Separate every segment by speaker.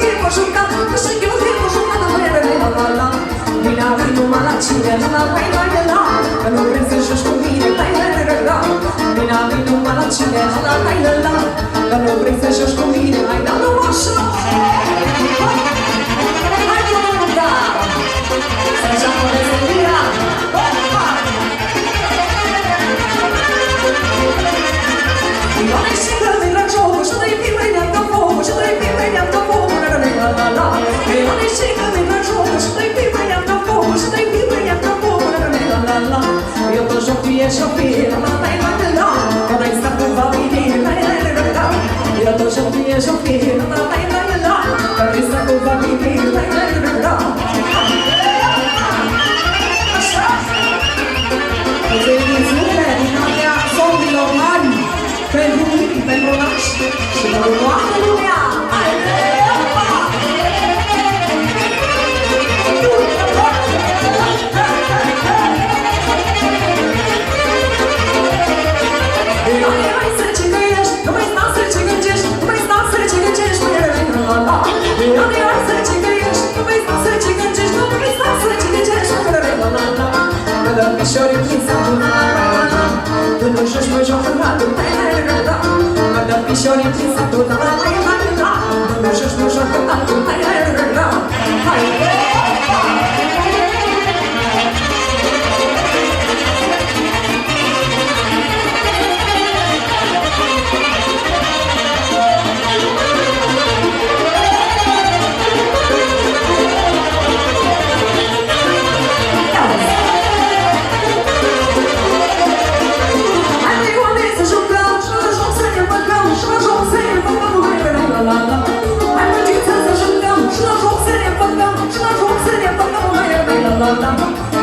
Speaker 1: tiempo jucat, nu știu eu tiempo jucat, la. Vina numai la cine, la la. Că nu vrei să joci cu mine, la. Vina numai la cine, la. Că nu vrei să joci cu mine, la nu așa. Hai cu da. Să japoneze via. Eu ne știu că mi-l joc, și dai fi mai de foc, și dai fi mai de foc, la. Eu ne știu că mi-l joc, și dai fi mai de foc, și dai fi mai de foc, la. Eu te joc fie și fie, la. Că dai sta cu vabini, la. Eu te joc fie și fie, la. Că dai sta cu vabini, la. Pentru unii, pentru nași și pentru toată lumea. Hai să ce găiești, nu mai sta să ce gângești, nu mai sta să ce gângești, hai să ce găiești, nu mai sta să ce gângești, nu mai sta să ce gângești, că dă pișorii prin satul, tu nu joci, mă joc în ratul, că dă pișorii prin satul, tu nu joci, mă joc în ratul, hai!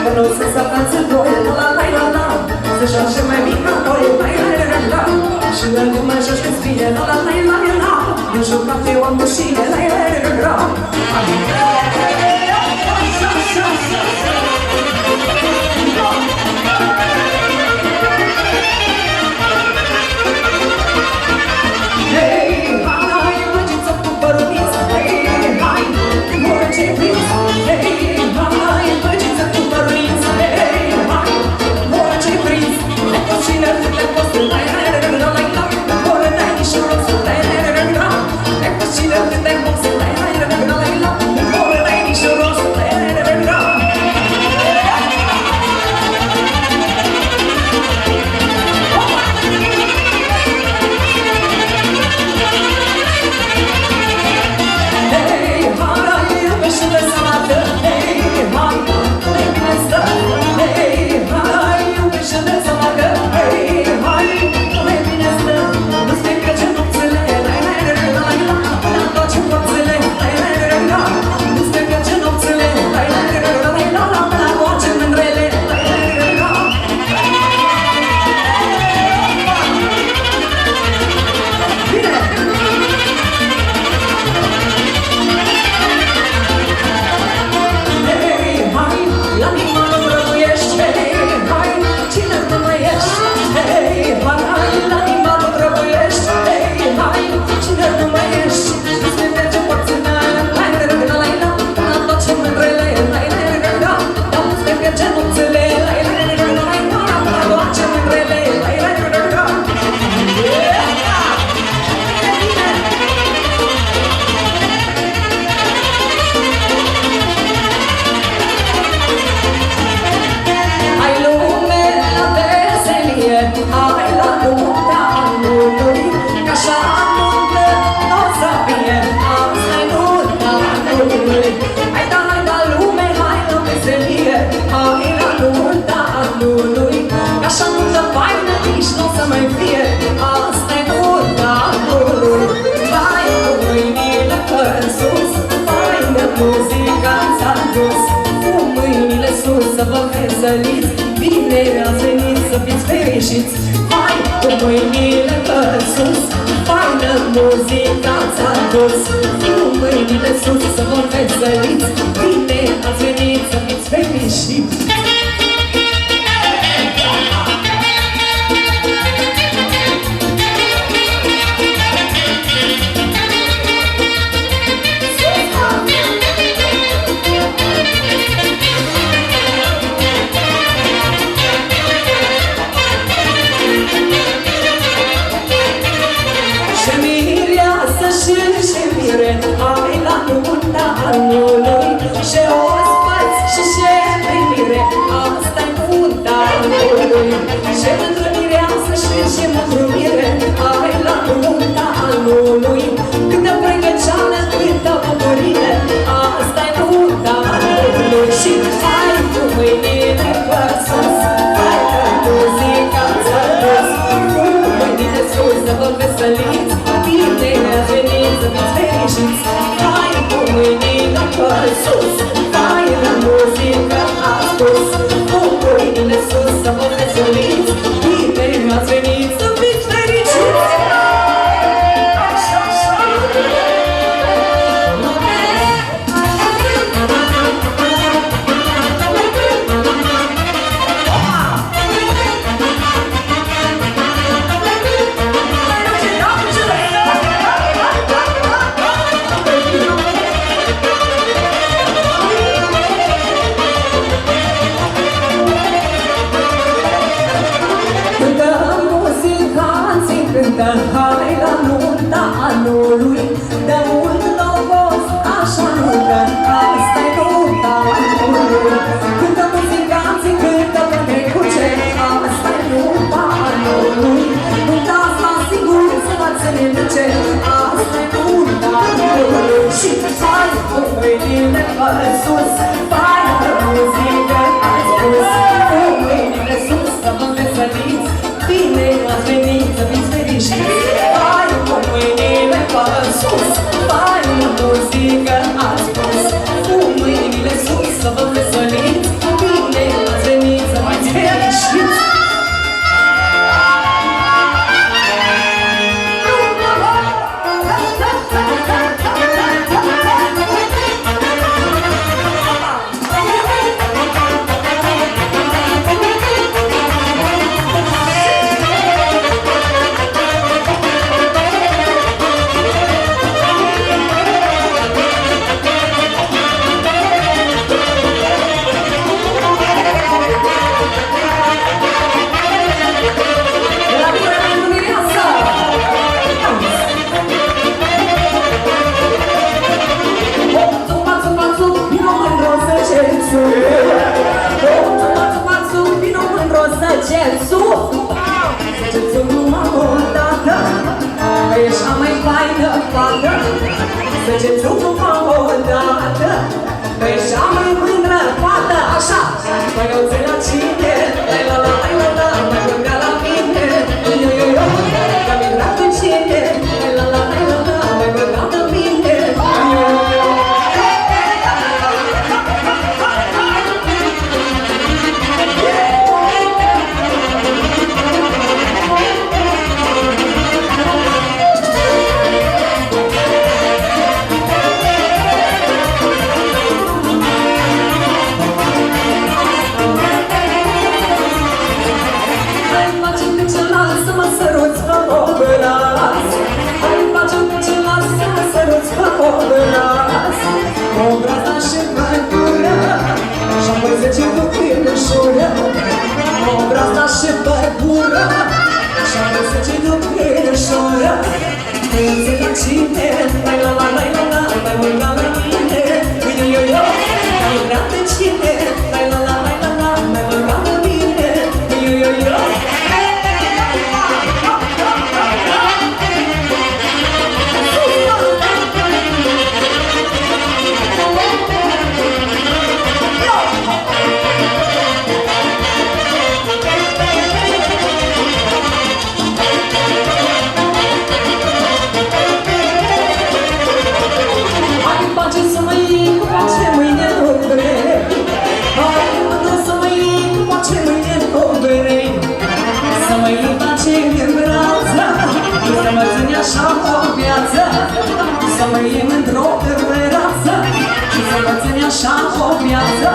Speaker 1: Că nu se satanță doi, la. Se joace mai mică doi, la. Și lângă mă joci când spine, la. Eu joc ca pe o mușine, la. Hei, hai, măgiță cu părumiță, hei, hai, orice prins, hei, hai, măgiță cu părumiță, hei, hai, orice prins, le poți și le poți, la, ori dai nici rost, le poți și le poți, ori dai nici rost, să vă veseliți, bine ați venit să fiți fericiți. Hai cu mâinile în sus, faină muzica ți-a dus. Cu mâinile sus să vă veseliți, bine ați venit să fiți fericiți. Sus! anului și o spați și ce primire, asta-i nunta anului. Ce mândrumireasă și ce mândrumire ai la nunta anului. Câtă pregăceală, câtă bucurie, asta-i nunta anului. Și hai cu mâinile pe sus, hai că muzica ți-a dus. Cu mâinile sus să vă veseliți, bine ați venit să fiți fericiți. Hai cu mâinile pe sus, hai că muzica a spus. Cu mâinile sus să vă veseliți, bine ați venit să fiți fericiți. Cântă hai la nunta anului, de mult n-au fost așa nuntă, asta-i nunta anului. Cântă muzicanții, cântă pătrecuce, asta-i nunta anului. Nunta asta sigur să v-ați ne duce, asta-i nunta anului. Și hai cu mâinile pe sus, hai că muzică ați pus. Cu mâinile sus să vă veseliți, bine ați venit să fiți fericiți. Hai cu mâinile pe sus, hai la muzică ați pus. Cu mâinile sus să vă veseliți, bine ați venit să fiți fericiți. Ești mai faină fată, săgeți-o numai o dată. Ești mai mândră fată, așa. Mai auzi la cine, lai la la lai la la, mai mândră la mine. Yo-yo-yo, că-mi era cu cine, lai la la lai la la, mai mândră la mine. Yo-yo-yo. Și bărbura, și-a să ce duc grășora. Înțe la cine, lai la la lai la la, mai mult la mine. Yo-yo-yo, ai vrea pe cine, lai la la lai la la, mai mult la mine. Yo-yo-yo. Așa o viață, să mă iei mândr-o rață, și să mă ține așa o viață.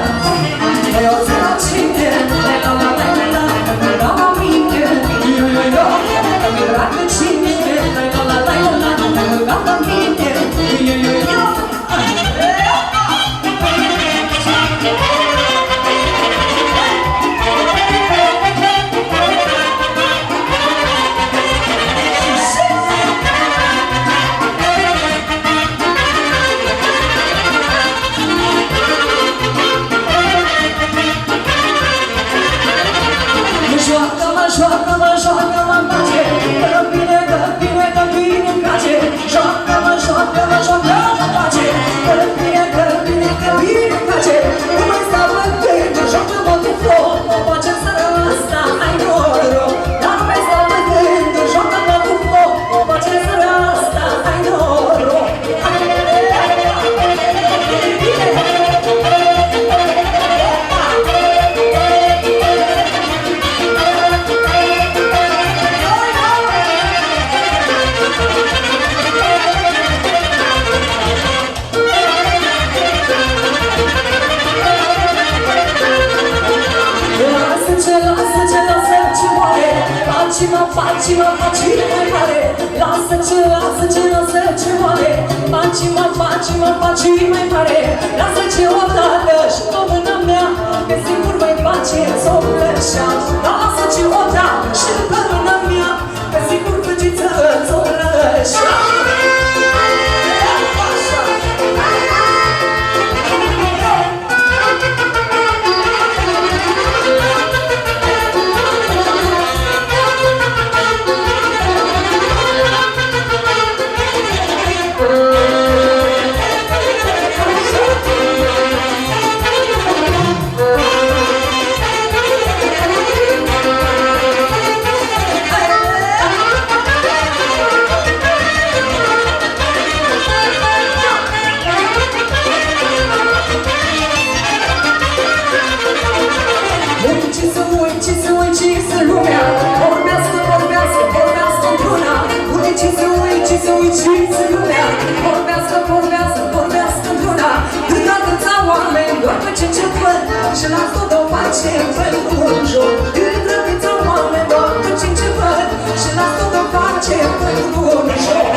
Speaker 1: Păi o țin la cine, lai la la lai la la, că-mi dau la mine. Yo-yo-yo, că-mi drag pe cine, lai la la lai la la, că-mi dau la mine. Yo-yo-yo. faci-mă mai mare. Lasă-ce moare. Faci-mă mai mare. Lasă-ce odată și o mâna mea, că sigur voi face s-o plășea. Lasă-ce odată și pe mâna mea, că sigur făciță s-o plășea. Și las tot o face pentru un joc. Drăguța oameni, doar pe ce văd. Și las tot o face pentru un joc.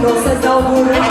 Speaker 1: Nu să-ți dau gura.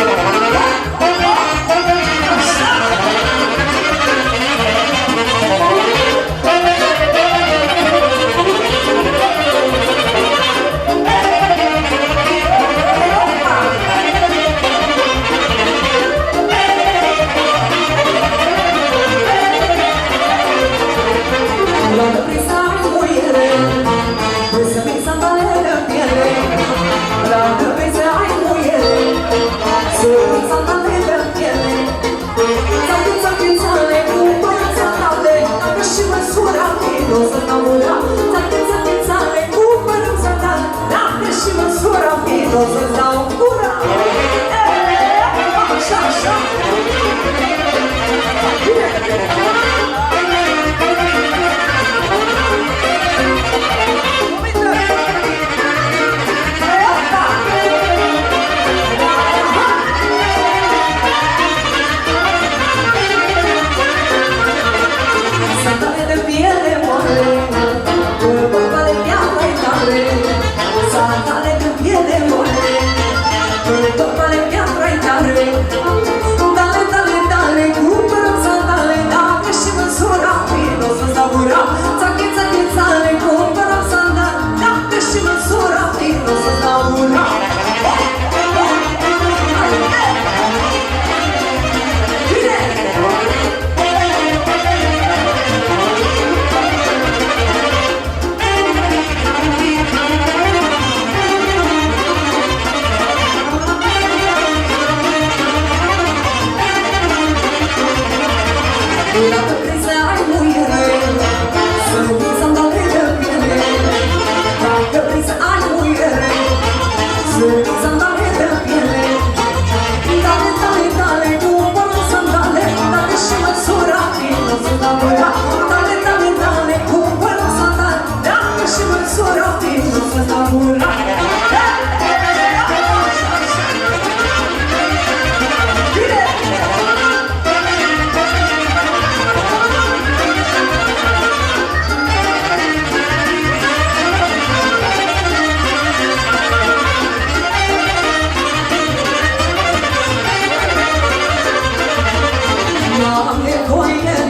Speaker 1: Am nevoie de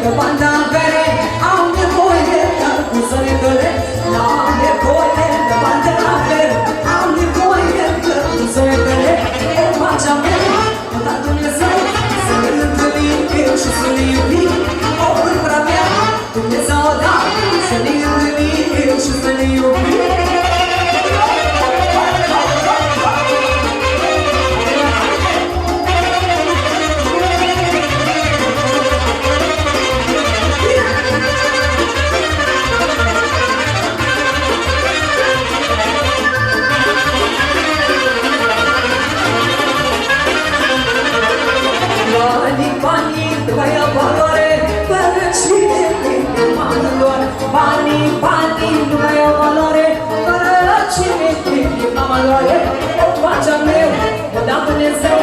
Speaker 1: e, o pacea meu, o da Dumnezeu,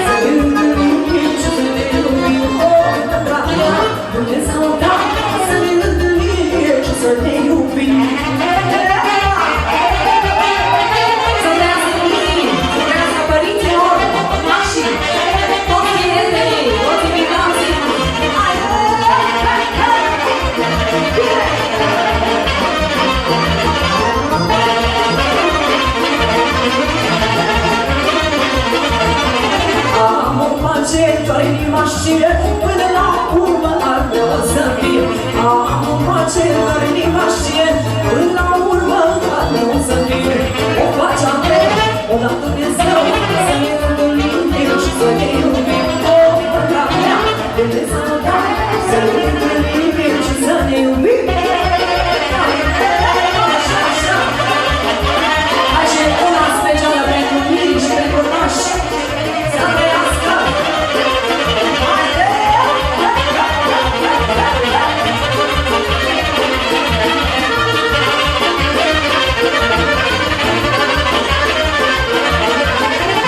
Speaker 1: să ne întâlnim și să ne iubim, o, dragă, Dumnezeu, da, să ne întâlnim și să ne iubim. Să trăiască copiii, să trăiască părinților, nașii, toți prietenii, toți invitații. Hai! Am o pace doar inima știe, până la urmă al meu o să fie. Am o pace doar inima știe, până la urmă al meu o să fie. O pacea mea, o da Dumnezeu, să ne întâlnim și să ne iubim. O pacea mea, Dumnezeu da, să ne întâlnim și să ne iubim. Așa, așa. Hai și una specială pentru mine și pentru nași. Să trăiască!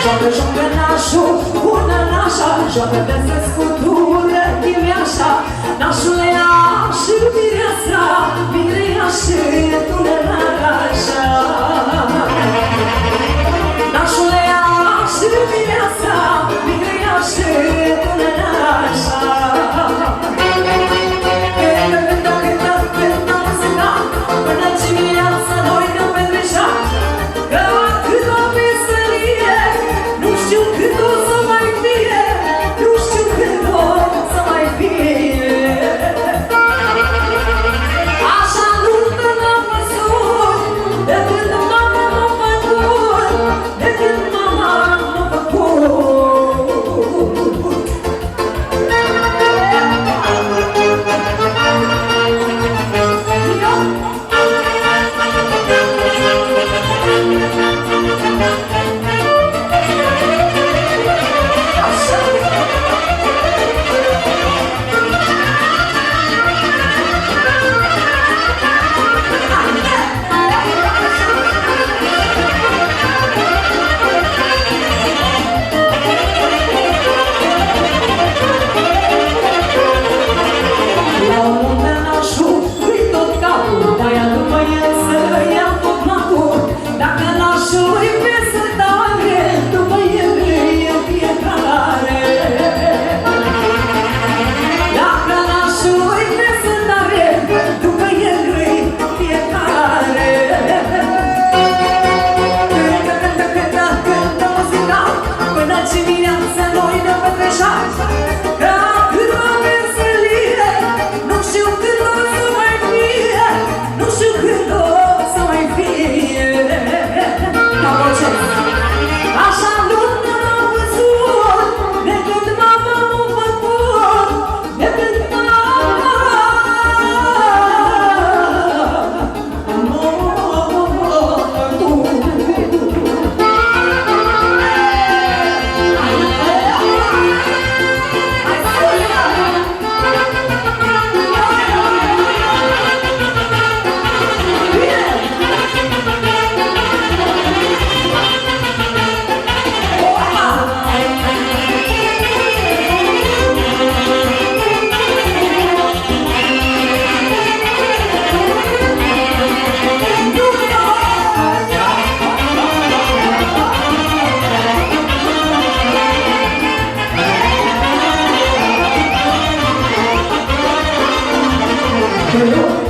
Speaker 1: Joacă, joacă nașul, bună nașa, joacă de scutură, chimiașa. Nașul ia și mireasa, mirea și tunerașa. Nașul ia și mireasa, mirea și tunerașa. Cântă, cântă, cântă muzica, până dimineața noi ne petreșa. Că cât o veselie, nu știu cât o să mai fie, nu știu cât o să mai fie. Așa lungă n-am văzut, de când mama m-a făcut, de când mama m-a făcut. La un moment nașul îi tot capul, de-aia după el să ia tot matul. Dacă nașul îi vesă tare, după el îi e fiecare. Dacă nașul îi vesă tare, după el îi fiecare. Cântă, cântă, cântă, cântă muzica, până dimineața noi ne petreșam. Că cât o veselie, nu știu cât o să mai fie, nu știu cât o să mai fie. Ca vocez. Așa lungă n-am văzut, de când mama m-a făcut, de când mama m-a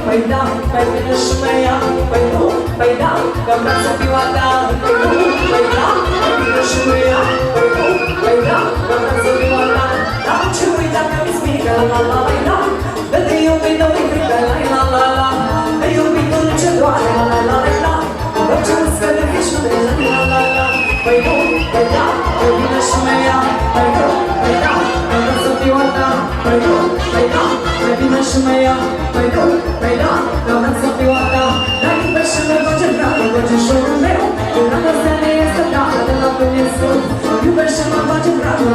Speaker 1: Păi da, păi vine și mă ia, păi nu, păi da, că vreau să fiu a ta. Păi nu, păi da, păi vine și mă ia, păi nu, păi da, că vreau să fiu a ta. Dar ce uita că mi spică, la la la la, că te iubi, nu mi frică, la la la la. Te iubi tu ce doare, la la la la, că ce uscă de fi și la la la. Păi nu, păi da, păi vine și mă ia, păi nu, păi da, că vreau să fiu a ta. Păi nu, păi da, păi vine și mă ia, păi nu, păi da, că vreau să fiu a ta. Dar iubește mă face dragă, băgeșorul meu, că dragostea ne este dată de la Dumnezeu. Iubește mă face dragă,